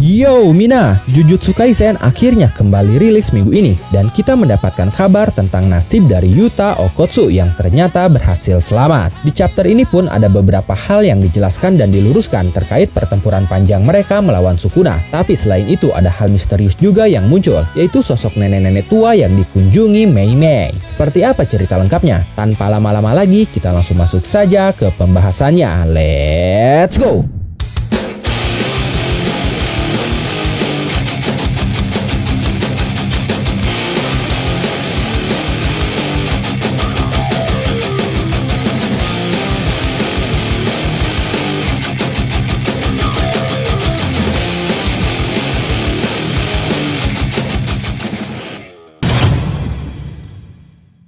Yo Mina, Jujutsu Kaisen akhirnya kembali rilis minggu ini dan kita mendapatkan kabar tentang nasib dari Yuta Okkotsu yang ternyata berhasil selamat. Di chapter ini pun ada beberapa hal yang dijelaskan dan diluruskan terkait pertempuran panjang mereka melawan Sukuna. Tapi selain itu ada hal misterius juga yang muncul, yaitu sosok nenek-nenek tua yang dikunjungi Mei Mei. Seperti apa cerita lengkapnya? Tanpa lama-lama lagi, kita langsung masuk saja ke pembahasannya. Let's go!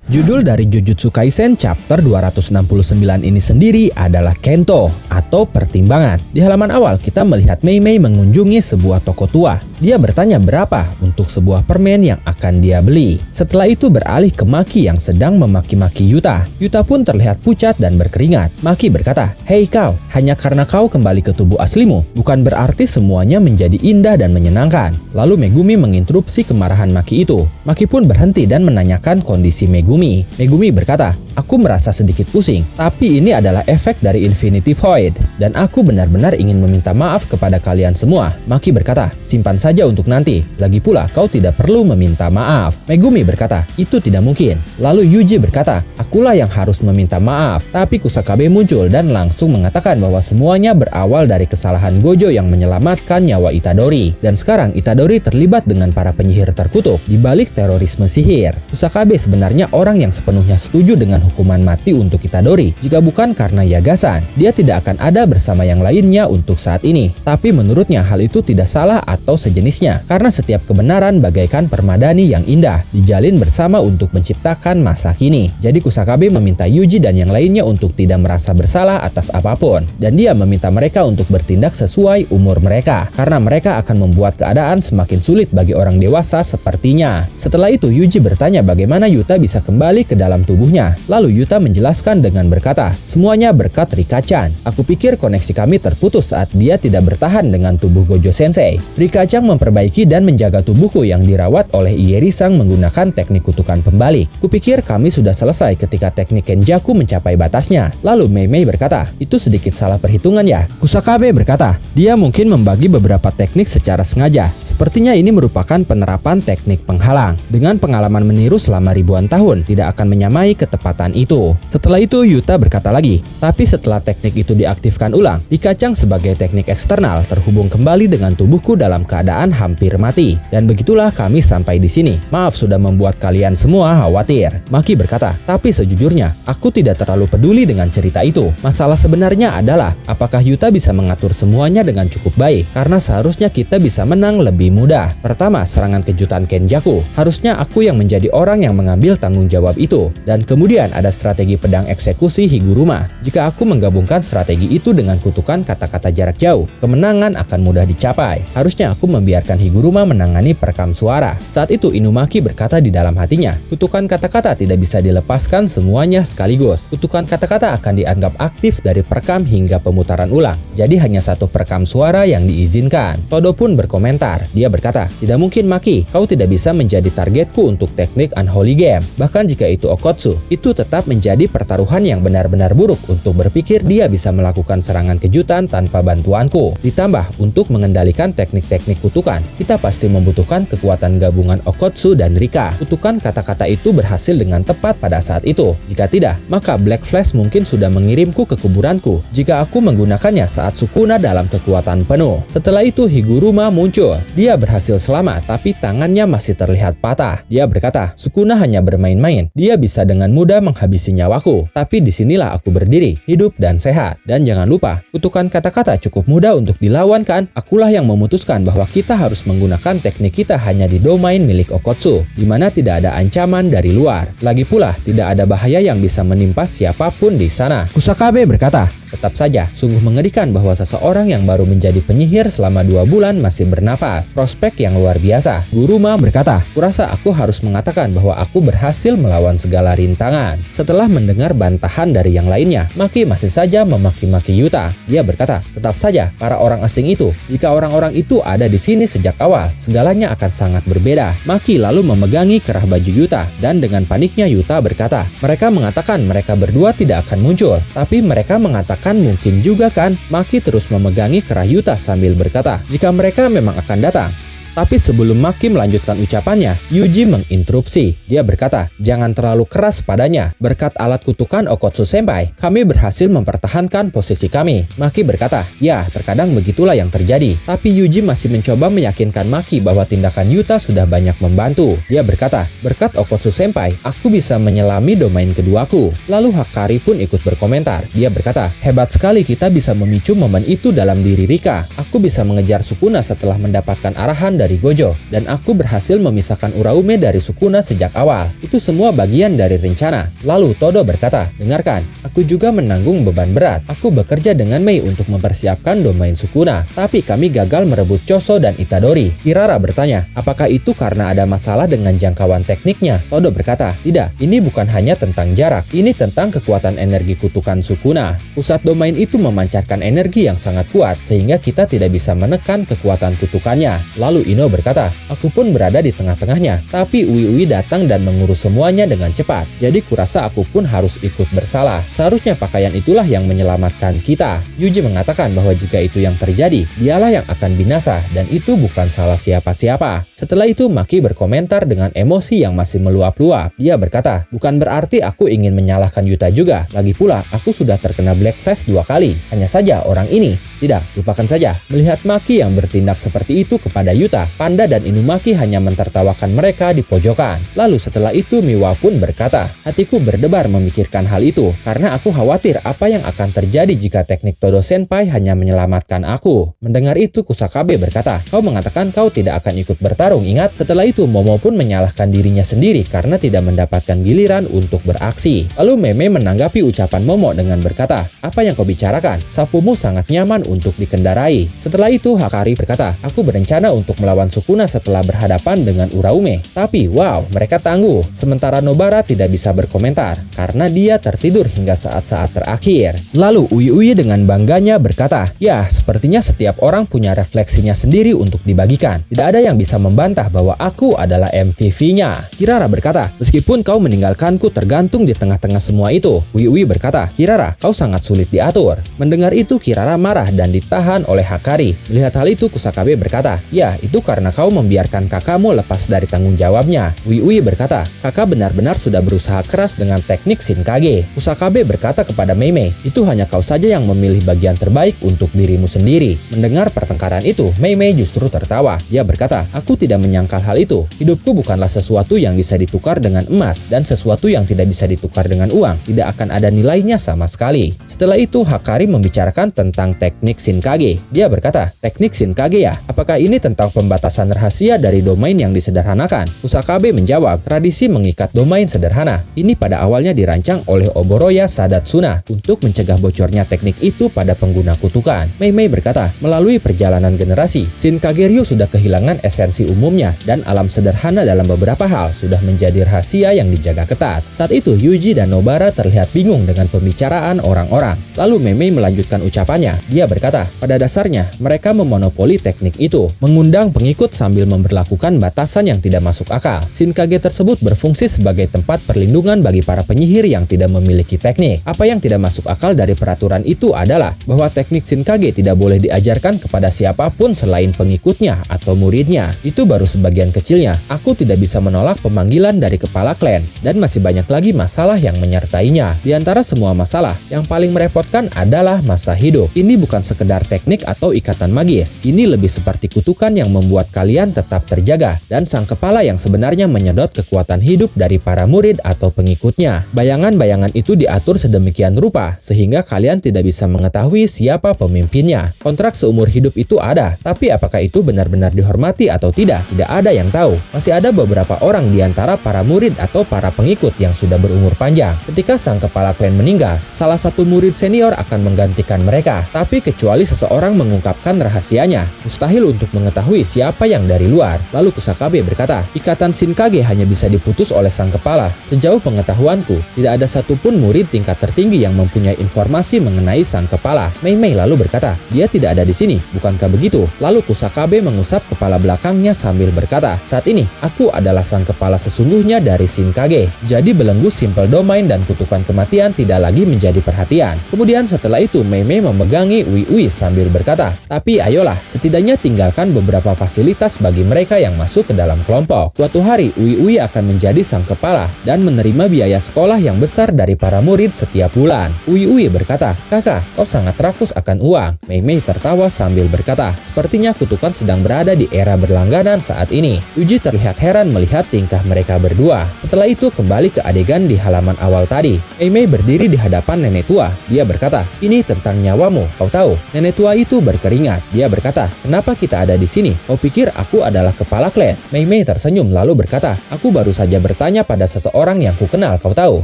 Judul dari Jujutsu Kaisen chapter 269 ini sendiri adalah Kento atau pertimbangan. Di halaman awal kita melihat Mei Mei mengunjungi sebuah toko tua. Dia bertanya berapa untuk sebuah permen yang akan dia beli. Setelah itu beralih ke Maki yang sedang memaki-maki Yuta. Yuta pun terlihat pucat dan berkeringat. Maki berkata, "Hei kau, hanya karena kau kembali ke tubuh aslimu, bukan berarti semuanya menjadi indah dan menyenangkan." Lalu Megumi menginterupsi kemarahan Maki itu. Maki pun berhenti dan menanyakan kondisi Megumi. Megumi berkata, "Aku merasa sedikit pusing, tapi ini adalah efek dari Infinity Void, dan aku benar-benar ingin meminta maaf kepada kalian semua." Maki berkata, "Simpan saja untuk nanti. Lagi pula, kau tidak perlu meminta maaf." Megumi berkata, "Itu tidak mungkin." Lalu Yuji berkata, "Akulah yang harus meminta maaf." Tapi Kusakabe muncul dan langsung mengatakan bahwa semuanya berawal dari kesalahan Gojo yang menyelamatkan nyawa Itadori. Dan sekarang Itadori terlibat dengan para penyihir terkutuk di balik terorisme sihir. Kusakabe sebenarnya orang yang sepenuhnya setuju dengan hukuman mati untuk Itadori. Jika bukan karena Yagasan, dia tidak akan ada bersama yang lainnya untuk saat ini. Tapi menurutnya hal itu tidak salah atau sejenisnya, karena setiap kebenaran bagaikan permadani yang indah, dijalin bersama untuk menciptakan masa kini. Jadi Kusakabe meminta Yuji dan yang lainnya untuk tidak merasa bersalah atas apapun, dan dia meminta mereka untuk bertindak sesuai umur mereka, karena mereka akan membuat keadaan semakin sulit bagi orang dewasa sepertinya. Setelah itu Yuji bertanya bagaimana Yuta bisa kembali ke dalam tubuhnya. Lalu Yuta menjelaskan dengan berkata, "Semuanya berkat Rika-chan. Aku pikir koneksi kami terputus saat dia tidak bertahan dengan tubuh Gojo Sensei. Rika-chan memperbaiki dan menjaga tubuhku yang dirawat oleh Ieri-sang menggunakan teknik kutukan pembalik. Kupikir kami sudah selesai ketika teknik Kenjaku mencapai batasnya." Lalu Mei Mei berkata, "Itu sedikit salah perhitungan ya?" Kusakabe berkata, "Dia mungkin membagi beberapa teknik secara sengaja. Sepertinya ini merupakan penerapan teknik penghalang. Dengan pengalaman meniru selama ribuan tahun, tidak akan menyamai ketepatan itu." Setelah itu Yuta berkata lagi, "Tapi setelah teknik itu diaktifkan ulang, Rika-chan sebagai teknik eksternal terhubung kembali dengan tubuhku dalam keadaan hampir mati. Dan begitulah kami sampai di sini. Maaf sudah membuat kalian semua khawatir." Maki berkata, "Tapi sejujurnya, aku tidak terlalu peduli dengan cerita itu. Masalah sebenarnya adalah, apakah Yuta bisa mengatur semuanya dengan cukup baik? Karena seharusnya kita bisa menang lebih mudah. Pertama, serangan kejutan Kenjaku. Harusnya aku yang menjadi orang yang mengambil tanggung jawab itu. Dan kemudian ada strategi pedang eksekusi Higuruma. Jika aku menggabungkan strategi itu dengan kutukan kata-kata jarak jauh, kemenangan akan mudah dicapai. Harusnya aku membiarkan Higuruma menangani perekam suara." Saat itu Inumaki berkata di dalam hatinya, "Kutukan kata-kata tidak bisa dilepaskan semuanya sekaligus. Kutukan kata-kata akan dianggap aktif dari perekam hingga pemutaran ulang. Jadi hanya satu perekam suara yang diizinkan." Todo pun berkomentar. Dia berkata, "Tidak mungkin Maki, kau tidak bisa menjadi targetku untuk teknik Unholy Game. Bahkan jika itu Okkotsu, itu tetap menjadi pertaruhan yang benar-benar buruk untuk berpikir dia bisa melakukan serangan kejutan tanpa bantuanku. Ditambah, untuk mengendalikan teknik-teknik kutukan, kita pasti membutuhkan kekuatan gabungan Okkotsu dan Rika. Kutukan kata-kata itu berhasil dengan tepat pada saat itu. Jika tidak, maka Black Flash mungkin sudah mengirimku ke kuburanku jika aku menggunakannya saat Sukuna dalam kekuatan penuh." Setelah itu Higuruma muncul. Dia berhasil selamat, tapi tangannya masih terlihat patah. Dia berkata, "Sukuna hanya bermain-main. Dia bisa dengan mudah menghabisi nyawaku. Tapi disinilah aku berdiri, hidup dan sehat. Dan jangan lupa, kutukan kata-kata cukup mudah untuk dilawan kan? Akulah yang memutuskan bahwa kita harus menggunakan teknik kita hanya di domain milik Okkotsu, di mana tidak ada ancaman dari luar. Lagi pula, tidak ada bahaya yang bisa menimpa siapapun di sana." Kusakabe berkata, Tetap saja, sungguh mengerikan bahwa seseorang yang baru menjadi penyihir selama 2 bulan masih bernafas. Prospek yang luar biasa. Guru Ma berkata, "Kurasa aku harus mengatakan bahwa aku berhasil melawan segala rintangan." Setelah mendengar bantahan dari yang lainnya, Maki masih saja memaki-maki Yuta. Dia berkata, "Tetap saja, para orang asing itu, jika orang-orang itu ada di sini sejak awal, segalanya akan sangat berbeda." Maki lalu memegangi kerah baju Yuta, dan dengan paniknya Yuta berkata, "Mereka mengatakan mereka berdua tidak akan muncul, tapi mereka mengatakan mungkin juga kan?" Maki terus memegangi kerah Yuta sambil berkata, "Jika mereka memang akan datang." Tapi sebelum Maki melanjutkan ucapannya, Yuji menginterupsi. Dia berkata, "Jangan terlalu keras padanya. Berkat alat kutukan Okotsu Senpai, kami berhasil mempertahankan posisi kami." Maki berkata, "Ya, terkadang begitulah yang terjadi." Tapi Yuji masih mencoba meyakinkan Maki bahwa tindakan Yuta sudah banyak membantu. Dia berkata, "Berkat Okotsu Senpai, aku bisa menyelami domain keduaku." Lalu Hakari pun ikut berkomentar. Dia berkata, "Hebat sekali kita bisa memicu momen itu dalam diri Rika. Aku bisa mengejar Sukuna setelah mendapatkan arahan dari Gojo, dan aku berhasil memisahkan Uraume dari Sukuna sejak awal. Itu semua bagian dari rencana." Lalu Todo berkata, "Dengarkan, aku juga menanggung beban berat. Aku bekerja dengan Mei untuk mempersiapkan domain Sukuna, tapi kami gagal merebut Choso dan Itadori." Kirara bertanya, "Apakah itu karena ada masalah dengan jangkauan tekniknya?" Todo berkata, "Tidak, ini bukan hanya tentang jarak, ini tentang kekuatan energi kutukan Sukuna. Pusat domain itu memancarkan energi yang sangat kuat, sehingga kita tidak bisa menekan kekuatan kutukannya." Lalu Ino berkata, "Aku pun berada di tengah-tengahnya, tapi Ui datang dan mengurus semuanya dengan cepat. Jadi kurasa aku pun harus ikut bersalah. Seharusnya pakaian itulah yang menyelamatkan kita." Yuji mengatakan bahwa jika itu yang terjadi, dialah yang akan binasa, dan itu bukan salah siapa-siapa. Setelah itu Maki berkomentar dengan emosi yang masih meluap-luap. Dia berkata, "Bukan berarti aku ingin menyalahkan Yuta juga. Lagi pula, aku sudah terkena Blackface 2 kali. Hanya saja orang ini." Tidak, lupakan saja. Melihat Maki yang bertindak seperti itu kepada Yuta, Panda dan Inumaki hanya mentertawakan mereka di pojokan. Lalu setelah itu Miwa pun berkata, "Hatiku berdebar memikirkan hal itu, karena aku khawatir apa yang akan terjadi jika teknik Todo Senpai hanya menyelamatkan aku." Mendengar itu Kusakabe berkata, "Kau mengatakan kau tidak akan ikut bertarung, ingat?" Setelah itu Momo pun menyalahkan dirinya sendiri karena tidak mendapatkan giliran untuk beraksi. Lalu Meme menanggapi ucapan Momo dengan berkata, "Apa yang kau bicarakan? Sapumu sangat nyaman untuk dikendarai." Setelah itu Hakari berkata, "Aku berencana untuk melawan Sukuna setelah berhadapan dengan Uraume. Tapi wow, mereka tangguh." Sementara Nobara tidak bisa berkomentar karena dia tertidur hingga saat-saat terakhir. Lalu Ui dengan bangganya berkata, "Ya, sepertinya setiap orang punya refleksinya sendiri untuk dibagikan. Tidak ada yang bisa membantah bahwa aku adalah MVP-nya." Kirara berkata, "Meskipun kau meninggalkanku tergantung di tengah-tengah semua itu." Ui berkata, "Kirara, kau sangat sulit diatur." Mendengar itu Kirara marah dan ditahan oleh Hakari. Melihat hal itu Kusakabe berkata, "Ya, itu karena kau membiarkan kakakmu lepas dari tanggung jawabnya." Ui berkata, "Kakak benar-benar sudah berusaha keras dengan teknik Shinkage." Kusakabe berkata kepada Mei, "Itu hanya kau saja yang memilih bagian terbaik untuk dirimu sendiri." Mendengar pertengkaran itu, Mei justru tertawa. Dia berkata, "Aku tidak menyangkal hal itu. Hidupku bukanlah sesuatu yang bisa ditukar dengan emas, dan sesuatu yang tidak bisa ditukar dengan uang tidak akan ada nilainya sama sekali." Setelah itu Hakari membicarakan tentang teknik Shinkage. Dia berkata, "Teknik Shinkage ya? Apakah ini tentang pembatasan rahasia dari domain yang disederhanakan?" Kusakabe menjawab, "Tradisi mengikat domain sederhana. Ini pada awalnya dirancang oleh Oboroya Sadatsuna untuk mencegah bocornya teknik itu pada pengguna kutukan." Mei berkata, "Melalui perjalanan generasi, Shinkage Ryu sudah kehilangan esensi umumnya, dan alam sederhana dalam beberapa hal sudah menjadi rahasia yang dijaga ketat." Saat itu Yuji dan Nobara terlihat bingung dengan pembicaraan orang-orang. Lalu Mei melanjutkan ucapannya. Dia berkata, "Pada dasarnya mereka memonopoli teknik itu, mengundang pengikut sambil memberlakukan batasan yang tidak masuk akal. Shinkage tersebut berfungsi sebagai tempat perlindungan bagi para penyihir yang tidak memiliki teknik. Apa yang tidak masuk akal dari peraturan itu adalah bahwa teknik Shinkage tidak boleh diajarkan kepada siapapun selain pengikutnya atau muridnya. Itu baru sebagian kecilnya. Aku tidak bisa menolak pemanggilan dari kepala klan, dan masih banyak lagi masalah yang menyertainya. Di antara semua masalah, yang paling merepotkan adalah masa hidup. Ini bukan sekedar teknik atau ikatan magis. Ini lebih seperti kutukan yang membuat kalian tetap terjaga, dan sang kepala yang sebenarnya menyedot kekuatan hidup dari para murid atau pengikutnya. Bayangan-bayangan itu diatur sedemikian rupa sehingga kalian tidak bisa mengetahui siapa pemimpinnya. Kontrak seumur hidup itu ada, tapi apakah itu benar-benar dihormati atau tidak? Tidak ada yang tahu. Masih ada beberapa orang di antara para murid atau para pengikut yang sudah berumur panjang. Ketika sang kepala klan meninggal, salah satu murid murid senior akan menggantikan mereka. Tapi kecuali seseorang mengungkapkan rahasianya, mustahil untuk mengetahui siapa yang dari luar. Lalu Kusakabe berkata, ikatan Shinkage hanya bisa diputus oleh sang kepala. Sejauh pengetahuanku, tidak ada satupun murid tingkat tertinggi yang mempunyai informasi mengenai sang kepala. Mei Mei lalu berkata, dia tidak ada di sini, bukankah begitu? Lalu Kusakabe mengusap kepala belakangnya sambil berkata, saat ini, aku adalah sang kepala sesungguhnya dari Shinkage. Jadi belenggu Simple Domain dan kutukan kematian tidak lagi menjadi perhatian. Kemudian setelah itu Mei Mei memegangi Ui Ui sambil berkata, tapi ayolah, setidaknya tinggalkan beberapa fasilitas bagi mereka yang masuk ke dalam kelompok. Suatu hari Ui Ui akan menjadi sang kepala dan menerima biaya sekolah yang besar dari para murid setiap bulan. Ui Ui berkata, kakak, kau sangat rakus akan uang. Mei Mei tertawa sambil berkata, sepertinya kutukan sedang berada di era berlangganan saat ini. Yuji terlihat heran melihat tingkah mereka berdua. Setelah itu kembali ke adegan di halaman awal tadi. Mei Mei berdiri di hadapan nenek tua. Dia berkata, ini tentang nyawamu, kau tahu. Nenek tua itu berkeringat. Dia berkata, kenapa kita ada di sini? Kau pikir aku adalah kepala klan? Mei Mei tersenyum lalu berkata, aku baru saja bertanya pada seseorang yang kukenal, kau tahu.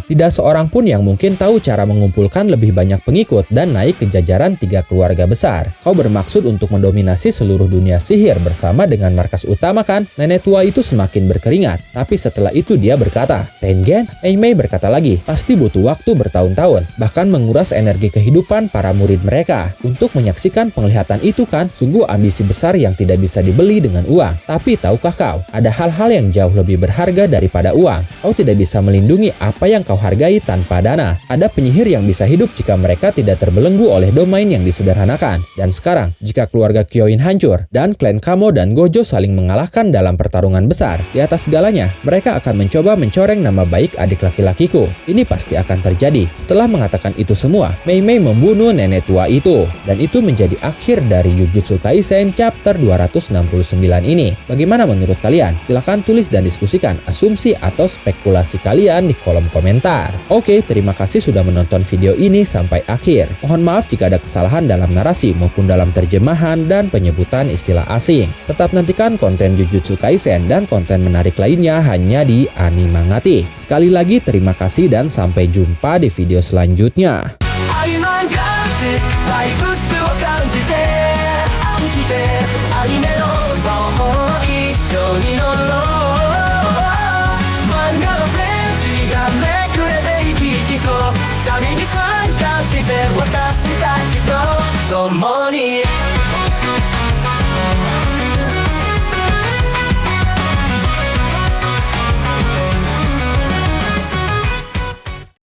Tidak seorang pun yang mungkin tahu cara mengumpulkan lebih banyak pengikut dan naik ke jajaran 3 keluarga besar. Kau bermaksud untuk mendominasi seluruh dunia sihir bersama dengan markas utama kan? Nenek tua itu semakin berkeringat. Tapi setelah itu dia berkata, Tengen? Mei Mei berkata lagi, pasti butuh waktu bertahun-tahun, bahkan menguras energi kehidupan para murid mereka. Untuk menyaksikan penglihatan itu kan, sungguh ambisi besar yang tidak bisa dibeli dengan uang. Tapi tahukah kau, ada hal-hal yang jauh lebih berharga daripada uang. Kau tidak bisa melindungi apa yang kau hargai tanpa dana. Ada penyihir yang bisa hidup jika mereka tidak terbelenggu oleh domain yang disederhanakan. Dan sekarang, jika keluarga Kyoin hancur, dan klan Kamo dan Gojo saling mengalahkan dalam pertarungan besar, di atas segalanya, mereka akan mencoba mencoreng nama baik adik laki-lakiku. Ini pasti akan terjadi. Setelah mengatakan itu semua, Mei Mei membunuh nenek tua itu. Dan itu menjadi akhir dari Jujutsu Kaisen chapter 269 ini. Bagaimana menurut kalian? Silahkan tulis dan diskusikan asumsi atau spekulasi kalian di kolom komentar. Oke, terima kasih sudah menonton video ini sampai akhir. Mohon maaf jika ada kesalahan dalam narasi maupun dalam terjemahan dan penyebutan istilah asing. Tetap nantikan konten Jujutsu Kaisen dan konten menarik lainnya hanya di Animangati. Sekali lagi terima kasih dan sampai jumpa di video selanjutnya. Don't